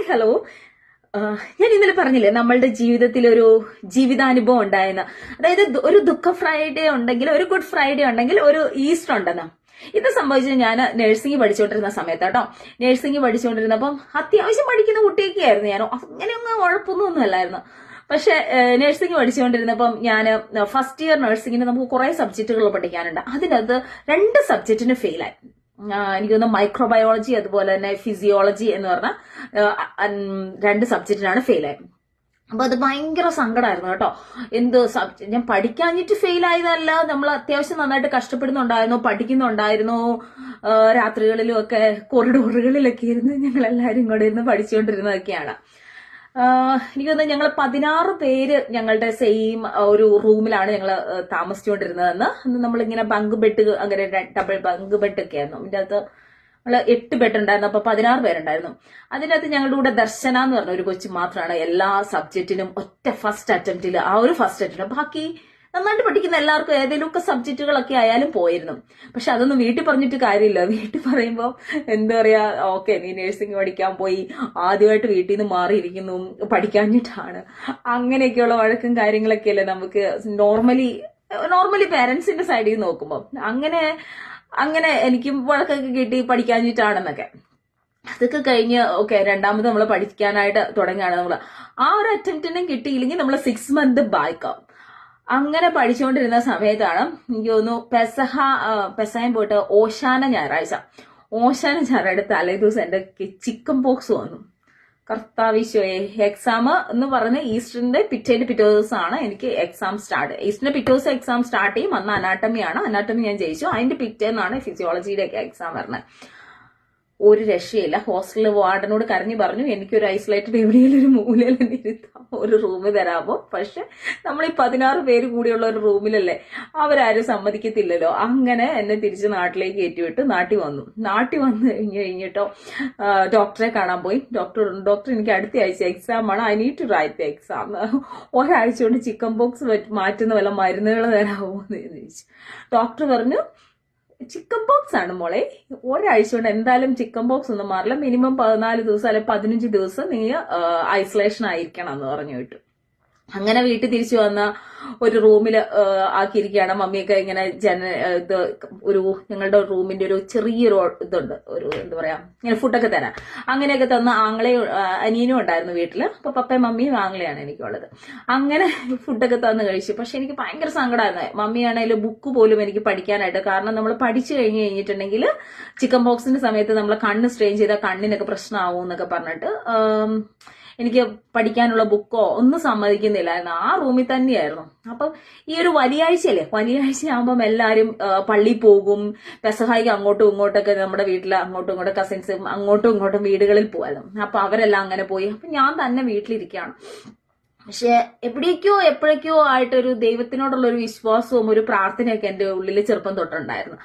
Hello. ഞാൻ ഇന്നലെ പറഞ്ഞില്ലേ നമ്മളുടെ ജീവിതത്തിൽ ഒരു ജീവിതാനുഭവം ഉണ്ടായെന്ന്. അതായത് ഒരു ദുഃഖ ഫ്രൈഡേ ഉണ്ടെങ്കിൽ, ഒരു ഗുഡ് ഫ്രൈഡേ ഉണ്ടെങ്കിൽ ഒരു ഈസ്റ്റർ ഉണ്ടെന്ന്. ഇത് സംഭവിച്ചത് ഞാൻ നഴ്സിംഗ് പഠിച്ചുകൊണ്ടിരുന്ന സമയത്ത് കേട്ടോ. നഴ്സിംഗ് പഠിച്ചുകൊണ്ടിരുന്നപ്പം അത്യാവശ്യം പഠിക്കുന്ന കുട്ടിയൊക്കെ ആയിരുന്നു ഞാൻ. അങ്ങനെയൊന്നും ഉഴപ്പൊന്നും അല്ലായിരുന്നു. പക്ഷെ നഴ്സിംഗ് പഠിച്ചുകൊണ്ടിരുന്നപ്പം ഞാൻ ഫസ്റ്റ് ഇയർ നഴ്സിംഗിന് നമുക്ക് കുറെ സബ്ജക്റ്റുകൾ പഠിക്കാനുണ്ട്. അതിനകത്ത് 2 സബ്ജക്റ്റിന് ഫെയിലായി. എനിക്ക് തോന്നുന്നു മൈക്രോബയോളജി അതുപോലെ തന്നെ ഫിസിയോളജി എന്ന് പറഞ്ഞ 2 സബ്ജക്റ്റിനാണ് ഫെയിലായത്. അപ്പൊ അത് ഭയങ്കര സങ്കടമായിരുന്നു കേട്ടോ. എന്ത് ഞാൻ പഠിക്കാഞ്ഞിട്ട് ഫെയിൽ ആയതല്ല, നമ്മൾ അത്യാവശ്യം നന്നായിട്ട് കഷ്ടപ്പെടുന്നുണ്ടായിരുന്നു, പഠിക്കുന്നുണ്ടായിരുന്നു. രാത്രികളിലും ഒക്കെ കോറിഡോറുകളിലൊക്കെ ഇരുന്ന് ഞങ്ങൾ എല്ലാവരും കൂടെ ഇരുന്ന് പഠിച്ചുകൊണ്ടിരുന്നതൊക്കെയാണ്. എനിക്ക് തോന്നുന്നു ഞങ്ങൾ 16 പേര് ഞങ്ങളുടെ സെയിം ഒരു റൂമിലാണ് ഞങ്ങൾ താമസിച്ചുകൊണ്ടിരുന്നതെന്ന്. അന്ന് നമ്മളിങ്ങനെ ബങ്ക് ബെഡ്, അങ്ങനെ ഡബിൾ ബങ്ക് ബെഡ് ഒക്കെ ആയിരുന്നു. ഇതിന്റെ അകത്ത് നമ്മള് 8 ബെഡ് ഉണ്ടായിരുന്നു. അപ്പൊ 16 പേരുണ്ടായിരുന്നു. അതിനകത്ത് ഞങ്ങളുടെ കൂടെ ദർശന എന്ന് പറഞ്ഞ ഒരു കൊച്ചു മാത്രമാണ് എല്ലാ സബ്ജക്റ്റിനും ഒറ്റ ഫസ്റ്റ് അറ്റംപ്റ്റിൽ, ആ ഒരു ഫസ്റ്റ് അറ്റംപ്റ്റ്. ബാക്കി നന്നായിട്ട് പഠിക്കുന്ന എല്ലാവർക്കും ഏതെങ്കിലുമൊക്കെ സബ്ജക്റ്റുകളൊക്കെ ആയാലും പോയിരുന്നു. പക്ഷെ അതൊന്നും വീട്ടിൽ പറഞ്ഞിട്ട് കാര്യമില്ല. വീട്ടിൽ പറയുമ്പോൾ എന്താ പറയാ, ഓക്കെ നീ നഴ്സിംഗ് പഠിക്കാൻ പോയി, ആദ്യമായിട്ട് വീട്ടിൽ നിന്ന് മാറിയിരിക്കുന്നു, പഠിക്കാഞ്ഞിട്ടാണ്, അങ്ങനെയൊക്കെയുള്ള വഴക്കും കാര്യങ്ങളൊക്കെ അല്ലേ നമുക്ക് നോർമലി പേരൻസിന്റെ സൈഡിൽ നിന്ന് നോക്കുമ്പോൾ. അങ്ങനെ എനിക്കും വഴക്കൊക്കെ കിട്ടി പഠിക്കാഞ്ഞിട്ടാണെന്നൊക്കെ. അതൊക്കെ കഴിഞ്ഞ് ഓക്കെ, രണ്ടാമത് നമ്മൾ പഠിക്കാനായിട്ട് തുടങ്ങുകയാണ്. നമ്മൾ ആ ഒരു അറ്റംപ്റ്റിനും കിട്ടിയില്ലെങ്കിൽ നമ്മൾ 6 മന്ത് ബാക്കാവും. അങ്ങനെ പഠിച്ചുകൊണ്ടിരുന്ന സമയത്താണ് എനിക്ക് തോന്നുന്നു പെസഹയും പോയിട്ട് ഓശാന ഞായറാഴ്ച തലേദിവസം എന്റെ ചിക്കൻ പോക്സ് വന്നു. കർത്താവിശോയെ, എക്സാം എന്ന് പറഞ്ഞ് ഈസ്റ്ററിന്റെ പിറ്റേ ദിവസമാണ് എനിക്ക് എക്സാം സ്റ്റാർട്ട്. ഈസ്റ്ററിന്റെ പിറ്റേ ദിവസം എക്സാം സ്റ്റാർട്ട് ചെയ്യും. അന്ന് അനാട്ടമി ഞാൻ ജയിച്ചു. അതിന്റെ പിറ്റേന്നാണ് ഫിസിയോളജിയുടെ ഒക്കെ എക്സാം വരുന്നത്. ഒരു രക്ഷയില്ല. ഹോസ്റ്റലിൽ വാർഡനോട് കരഞ്ഞു പറഞ്ഞു, എനിക്കൊരു ഐസൊലേറ്റഡ് എവിടെയെങ്കിലും ഒരു മൂലയിൽ ഇരുത്താം, ഒരു റൂം തരാമോ. പക്ഷെ നമ്മൾ ഈ 16 പേര് കൂടിയുള്ള ഒരു റൂമിലല്ലേ, അവരാരും സമ്മതിക്കത്തില്ലല്ലോ. അങ്ങനെ എന്നെ തിരിച്ച് നാട്ടിലേക്ക് കയറ്റിവിട്ട് നാട്ടിൽ വന്നു കഴിഞ്ഞിട്ടോ ഡോക്ടറെ കാണാൻ പോയി. ഡോക്ടർ എനിക്ക് അടുത്ത ആഴ്ച എക്സാം ആണ്, I need to write the exam. ഒരാഴ്ച കൊണ്ട് ചിക്കൻ പോക്സ് മാറ്റുന്ന വല്ല മരുന്നുകൾ തരാമോ എന്ന് ചോദിച്ചു. ഡോക്ടർ പറഞ്ഞു, ചിക്കൻ പോക്സ് ആണ് മോളെ, ഒരാഴ്ച കൊണ്ട് എന്തായാലും ചിക്കൻ പോക്സ് ഒന്നും മാറില്ല, മിനിമം 14 ദിവസം അല്ലെ 15 ദിവസം നീ ഐസൊലേഷൻ ആയിരിക്കണം എന്ന് പറഞ്ഞു വിട്ടു. അങ്ങനെ വീട്ടിൽ തിരിച്ചു വന്ന ഒരു റൂമിൽ ആക്കിയിരിക്കുകയാണ്. മമ്മിയൊക്കെ ഇങ്ങനെ ഒരു ഞങ്ങളുടെ റൂമിന്റെ ഒരു ചെറിയൊരു ഇതുണ്ട്, ഒരു എന്താ പറയാ, ഇങ്ങനെ ഫുഡൊക്കെ തരാം. അങ്ങനെയൊക്കെ തന്ന അനിയനും ഉണ്ടായിരുന്നു വീട്ടില്. അപ്പൊ പപ്പയും മമ്മിയും ആങ്ങളെയാണ് എനിക്കുള്ളത്. അങ്ങനെ ഫുഡൊക്കെ തന്ന് കഴിച്ചു. പക്ഷെ എനിക്ക് ഭയങ്കര സങ്കടമായിരുന്നു. മമ്മിയാണെങ്കിലും ബുക്ക് പോലും എനിക്ക് പഠിക്കാനായിട്ട്, കാരണം നമ്മൾ പഠിച്ചു കഴിഞ്ഞിട്ടുണ്ടെങ്കിൽ ചിക്കൻ പോക്സിന്റെ സമയത്ത് നമ്മൾ കണ്ണ് സ്ട്രെയിൻ ചെയ്താൽ കണ്ണിനൊക്കെ പ്രശ്നമാവും എന്നൊക്കെ പറഞ്ഞിട്ട് എനിക്ക് പഠിക്കാനുള്ള ബുക്കോ ഒന്നും സമ്മതിക്കുന്നില്ലായിരുന്നു. ആ റൂമിൽ തന്നെയായിരുന്നു. അപ്പം ഈ ഒരു വലിയാഴ്ചയാകുമ്പം എല്ലാവരും പള്ളിയിൽ പോകും. പെസഹായിക്ക് അങ്ങോട്ടും ഇങ്ങോട്ടൊക്കെ നമ്മുടെ വീട്ടിൽ അങ്ങോട്ടും ഇങ്ങോട്ടും കസിൻസും അങ്ങോട്ടും ഇങ്ങോട്ടും വീടുകളിൽ പോകായിരുന്നു. അപ്പൊ അവരെല്ലാം അങ്ങനെ പോയി. അപ്പൊ ഞാൻ തന്നെ വീട്ടിലിരിക്കുകയാണ്. പക്ഷെ എപ്പോഴേക്കോ ആയിട്ടൊരു ദൈവത്തിനോടുള്ള ഒരു വിശ്വാസവും ഒരു പ്രാർത്ഥനയൊക്കെ എന്റെ ഉള്ളിൽ ചെറുപ്പം തൊട്ടുണ്ടായിരുന്നു.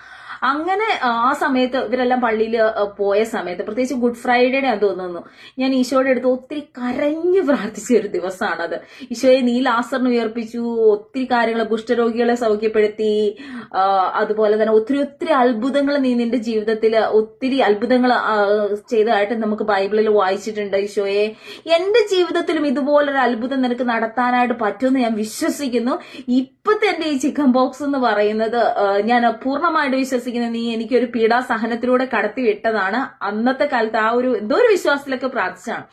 അങ്ങനെ ആ സമയത്ത് ഇവരെല്ലാം പള്ളിയിൽ പോയ സമയത്ത്, പ്രത്യേകിച്ച് ഗുഡ് ഫ്രൈഡേയുടെ അത് തോന്നുന്നു, ഞാൻ ഈശോയുടെ അടുത്ത് ഒത്തിരി കരഞ്ഞു പ്രാർത്ഥിച്ച ഒരു ദിവസമാണത്. ഈശോയെ, നീ ലാസറിനെ ഉയർപ്പിച്ചു, ഒത്തിരി കാര്യങ്ങൾ, കുഷ്ഠരോഗികളെ സൗഖ്യപ്പെടുത്തി, അതുപോലെ തന്നെ ഒത്തിരി അത്ഭുതങ്ങൾ നീ നിന്റെ ജീവിതത്തിൽ ഒത്തിരി അത്ഭുതങ്ങൾ ചെയ്തതായിട്ട് നമുക്ക് ബൈബിളിൽ വായിച്ചിട്ടുണ്ട്. ഈശോയെ, എന്റെ ജീവിതത്തിലും ഇതുപോലൊരു അത്ഭുതം നിനക്ക് നടത്താനായിട്ട് പറ്റുമെന്ന് ഞാൻ വിശ്വസിക്കുന്നു. ഇപ്പത്തെ എന്റെ ഈ ചിക്കൻ ബോക്സ് എന്ന് പറയുന്നത് ഞാൻ പൂർണ്ണമായിട്ട് വിശ്വസിക്കുന്നു. നീ എനിക്കൊരു പീഡാസഹനത്തിലൂടെ കടത്തി വിട്ടതാണ്. അന്നത്തെ കാലത്ത് ആ ഒരു എന്തോ ഒരു വിശ്വാസത്തിലൊക്കെ പ്രാർത്ഥിച്ചാണ്.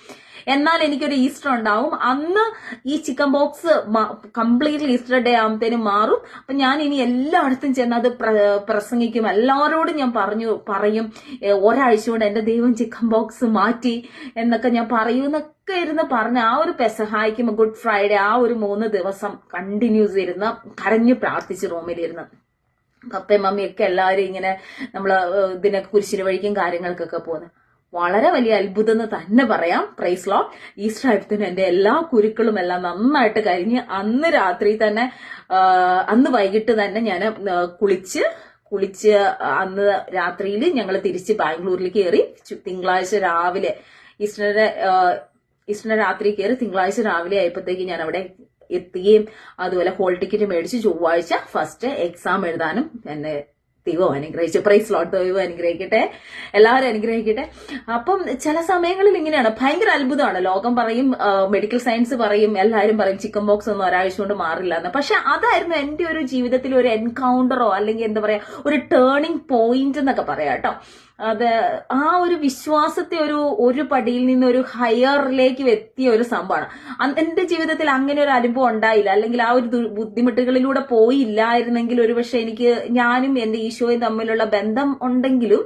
എന്നാൽ എനിക്കൊരു ഈസ്റ്റർ ഉണ്ടാവും. അന്ന് ഈ chicken box completely Easter day ആകുമ്പത്തേനും മാറും. അപ്പൊ ഞാൻ ഇനി എല്ലായിടത്തും ചെന്ന് അത് പ്രസംഗിക്കും. എല്ലാവരോടും ഞാൻ പറയും ഒരാഴ്ച കൊണ്ട് എന്റെ ദൈവം ചിക്കൻ ബോക്സ് മാറ്റി എന്നൊക്കെ ഞാൻ പറയുന്നൊക്കെ ഇരുന്ന് പറഞ്ഞ ആ ഒരു പെസഹായിക്കും ഗുഡ് ഫ്രൈഡേ ആ ഒരു 3 ദിവസം കണ്ടിന്യൂസ് ഇരുന്ന് കരഞ്ഞു പ്രാർത്ഥിച്ച് റൂമിലിരുന്ന്. പപ്പയും മമ്മിയൊക്കെ എല്ലാവരും ഇങ്ങനെ നമ്മള് ഇതിനൊക്കെ കുരിശിന് വഴിക്കും കാര്യങ്ങൾക്കൊക്കെ പോകുന്നത് വളരെ വലിയ അത്ഭുതം എന്ന് തന്നെ പറയാം. Praise Lord. ഈസ്റ്റർ ആയപ്പോഴത്തേനും എന്റെ എല്ലാ കുരുക്കളും എല്ലാം നന്നായിട്ട് കഴിഞ്ഞ് അന്ന് രാത്രി തന്നെ, അന്ന് വൈകിട്ട് തന്നെ ഞാൻ കുളിച്ച് അന്ന് രാത്രിയിൽ ഞങ്ങൾ തിരിച്ച് ബാംഗ്ലൂരിലേക്ക് കയറി. തിങ്കളാഴ്ച രാവിലെ ഈസ്റ്ററിന്റെ രാത്രി കയറി തിങ്കളാഴ്ച രാവിലെ ആയപ്പോഴത്തേക്ക് ഞാൻ അവിടെ എത്തുകയും അതുപോലെ ഹോൾ ടിക്കറ്റ് മേടിച്ച് ചൊവ്വാഴ്ച ഫസ്റ്റ് എക്സാം എഴുതാനും എന്നെ ദൈവം അനുഗ്രഹിച്ചു. Praise Lord. ദൈവം അനുഗ്രഹിക്കട്ടെ, എല്ലാവരും അനുഗ്രഹിക്കട്ടെ. അപ്പം ചില സമയങ്ങളിൽ ഇങ്ങനെയാണ്, ഭയങ്കര അത്ഭുതമാണ്. ലോകം പറയും, മെഡിക്കൽ സയൻസ് പറയും, എല്ലാവരും പറയും ചിക്കൻ ബോക്സ് ഒന്നും ഒരാഴ്ച കൊണ്ട് മാറില്ല എന്ന്. പക്ഷെ അതായിരുന്നു എന്റെ ഒരു ജീവിതത്തിൽ ഒരു എൻകൗണ്ടറോ അല്ലെങ്കിൽ എന്താ പറയാ ഒരു ടേണിംഗ് പോയിന്റ് എന്നൊക്കെ പറയാം കേട്ടോ. അത് ആ ഒരു വിശ്വാസത്തെ ഒരു പടിയിൽ നിന്ന് ഒരു ഹയറിലേക്ക് എത്തിയ ഒരു സംഭവമാണ്. എന്റെ ജീവിതത്തിൽ അങ്ങനെ ഒരു അനുഭവം ഉണ്ടായില്ല, അല്ലെങ്കിൽ ആ ഒരു ബുദ്ധിമുട്ടുകളിലൂടെ പോയില്ലായിരുന്നെങ്കിൽ ഒരുപക്ഷെ എനിക്ക് ഞാനും എന്റെ ഈശോയും തമ്മിലുള്ള ബന്ധം ഉണ്ടെങ്കിലും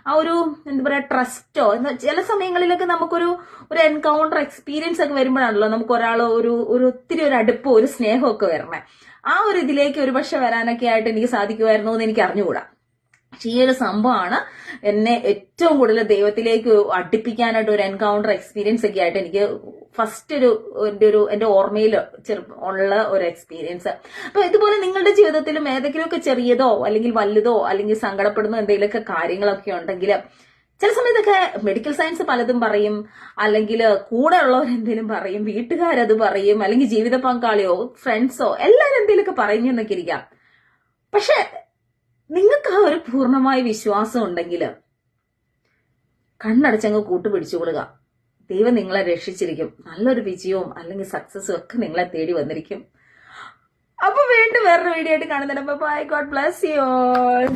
ആ ഒരു എന്താ പറയാ ട്രസ്റ്റോ ചില സമയങ്ങളിലൊക്കെ നമുക്കൊരു എൻകൗണ്ടർ എക്സ്പീരിയൻസ് ഒക്കെ വരുമ്പോഴാണല്ലോ നമുക്ക് ഒരാൾ ഒരു ഒത്തിരി ഒരു അടുപ്പോ ഒരു സ്നേഹമൊക്കെ വരണേ. ആ ഒരു ഇതിലേക്ക് ഒരുപക്ഷെ വരാനൊക്കെ ആയിട്ട് എനിക്ക് സാധിക്കുമായിരുന്നു എന്ന് എനിക്ക് അറിഞ്ഞുകൂടാ. പക്ഷെ ഈ ഒരു സംഭവമാണ് എന്നെ ഏറ്റവും കൂടുതൽ ദൈവത്തിലേക്ക് അടുപ്പിക്കാനായിട്ട് ഒരു എൻകൗണ്ടർ എക്സ്പീരിയൻസ് ഒക്കെ ആയിട്ട് എനിക്ക് ഫസ്റ്റ് എന്റെ ഓർമ്മയിൽ ഉള്ള ഒരു എക്സ്പീരിയൻസ്. അപ്പൊ ഇതുപോലെ നിങ്ങളുടെ ജീവിതത്തിലും ഏതെങ്കിലുമൊക്കെ ചെറിയതോ അല്ലെങ്കിൽ വലുതോ അല്ലെങ്കിൽ സങ്കടപ്പെടുന്ന എന്തെങ്കിലുമൊക്കെ കാര്യങ്ങളൊക്കെ ഉണ്ടെങ്കിൽ ചില സമയത്തൊക്കെ മെഡിക്കൽ സയൻസ് പലതും പറയും, അല്ലെങ്കിൽ കൂടെ ഉള്ളവരെന്തേലും പറയും, വീട്ടുകാരത് പറയും, അല്ലെങ്കിൽ ജീവിത പങ്കാളിയോ ഫ്രണ്ട്സോ എല്ലാവരും എന്തെങ്കിലുമൊക്കെ പറയുന്നൊക്കെ ഇരിക്കാം. പക്ഷെ നിങ്ങൾക്ക് ആ ഒരു പൂർണ്ണമായ വിശ്വാസം ഉണ്ടെങ്കിൽ കണ്ണടച്ചങ്ങ് കൂട്ടുപിടിച്ചുകൊള്ളുക. ദൈവം നിങ്ങളെ രക്ഷിച്ചിരിക്കും. നല്ലൊരു വിജയവും അല്ലെങ്കിൽ സക്സസും ഒക്കെ നിങ്ങളെ തേടി വന്നിരിക്കും. അപ്പൊ വീണ്ടും വേറൊരു വീഡിയോ ആയിട്ട് കാണുന്നുണ്ട്. Bye, God bless you all.